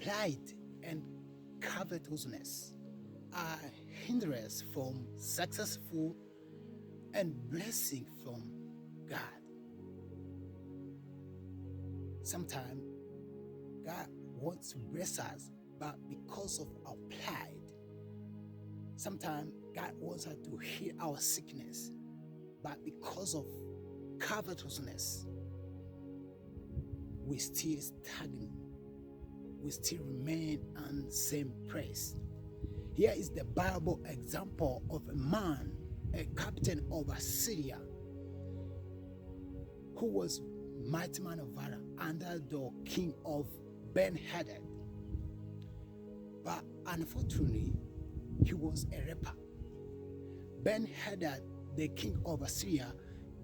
pride and covetousness are hindrances from successful and blessing from God. Sometimes God wants to bless us, but because of our pride, sometimes God wants us to heal our sickness, but because of covetousness, we still stagnant. We still remain on the same place. Here is the Bible example of a man, a captain of Assyria, who was mighty man of valor under the king of Ben-Hadad. But unfortunately, he was a rapper. Ben-Hadad, the king of Assyria,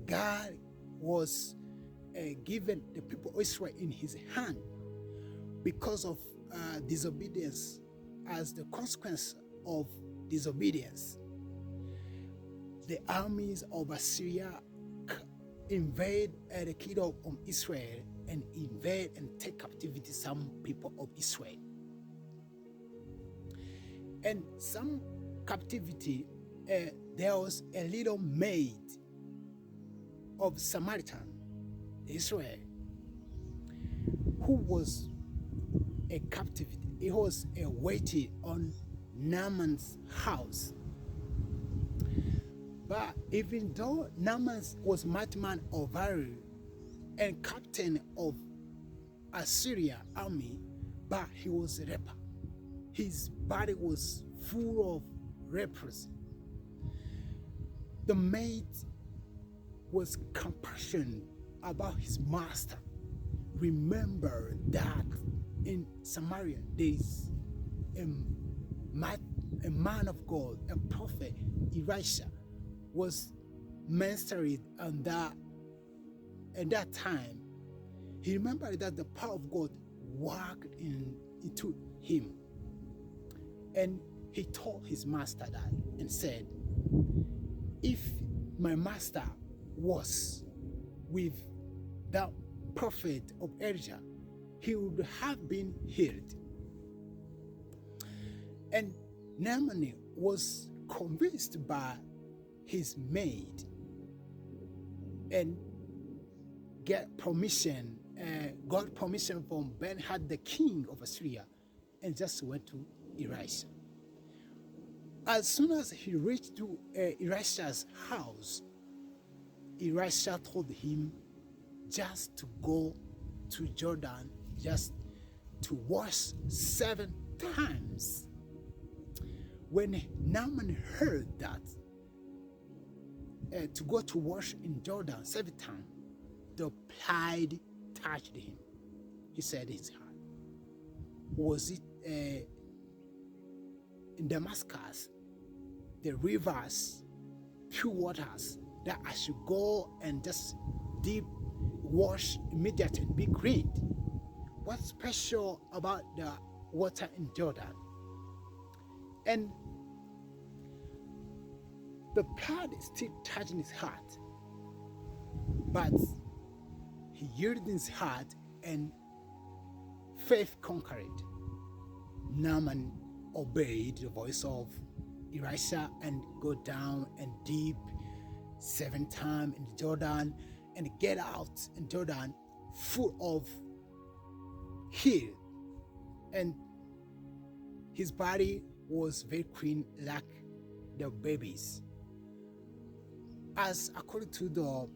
God was given the people of Israel in his hand because of disobedience. As the consequence of disobedience, the armies of Assyria invade the kingdom of Israel and invade and take captivity some people of Israel. And some captivity, there was a little maid of Samaritan, Israel, who was a captivity. He was a waiting on Naaman's house. But even though Naaman was mighty man of valor and captain of Assyria army, but he was a leper. His body was full of lepers. The maid was compassionate about his master. Remember that in Samaria there is a man of God, a prophet, Elisha, was menstruated and that time he remembered that the power of God worked into him, and he told his master that and said, if my master was with that prophet of Elijah, he would have been healed. And Naaman was convinced by his maid and got permission from Ben-Hadad, the king of Assyria, and just went to Elisha. As soon as he reached to Elisha's house, Elisha told him just to go to Jordan, just to wash 7 times. When Naaman heard that, to go to wash in Jordan 7 times, the pride touched him. He said in his heart, was it in Damascus, the rivers, pure waters, that I should go and just deep wash immediately, be cleaned? What's special about the water in Jordan? And the pride is still touching his heart, but he yielded his heart and faith conquered. Naaman obeyed the voice of Elisha and go down and deep 7 times in Jordan and get out in Jordan full of heal, and his body was very clean like the babies. As according to the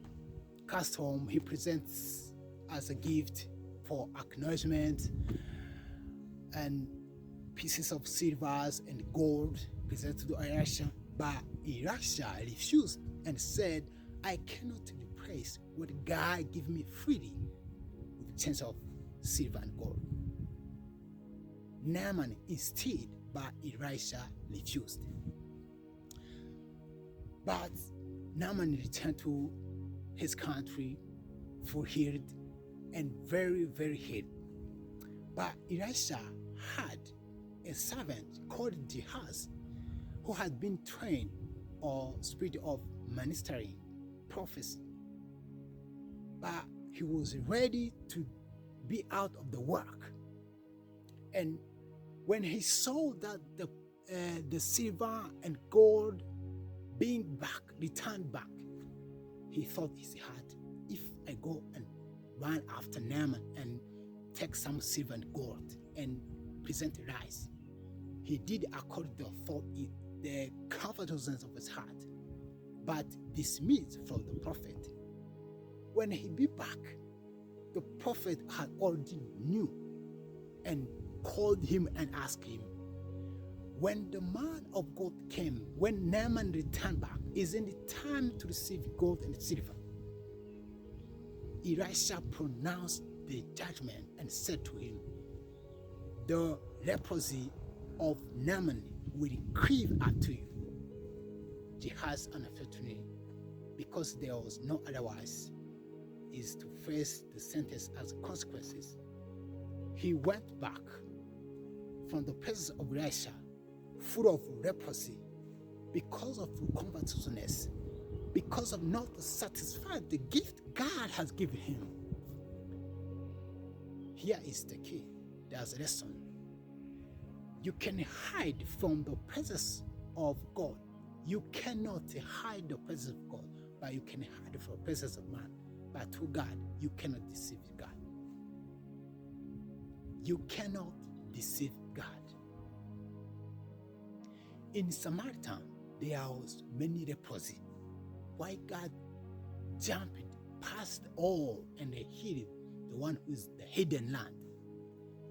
custom, he presents as a gift for acknowledgement and pieces of silvers and gold presented to Elisha, but Elisha refused and said, I cannot replace what God gave me freely with a chance of silver and gold. Naaman instead, but Elisha refused. But Naaman returned to his country full healed and very, very healed. But Elisha had a servant called Gehazi who had been trained or spirit of ministering prophecy. But he was ready to be out of the work. And when he saw that the silver and gold being returned back, he thought in his heart, if I go and run after Naaman and take some silver and gold and present rice, he did according to the covetousness of his heart, but dismissed from the prophet. When he be back, the prophet had already knew and called him and asked him, when the man of God came, when Naaman returned back, isn't it time to receive gold and silver? Elisha pronounced the judgment and said to him, the leprosy of Naaman will cleave unto you. Gehazi, unfortunately, because there was no otherwise, is to face the sentence as consequences. He went back from the presence of Elisha full of leprosy because of covetousness, because of not satisfying the gift God has given him. Here is the key. There's a lesson. You can hide from the presence of God. You cannot hide the presence of God, but you can hide from the presence of man. But to God, you cannot deceive God. You cannot deceive God. In Samaritan, there was many leprosy. Why God jumped past all and healed the one who is the hidden land?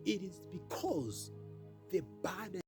It is because the burden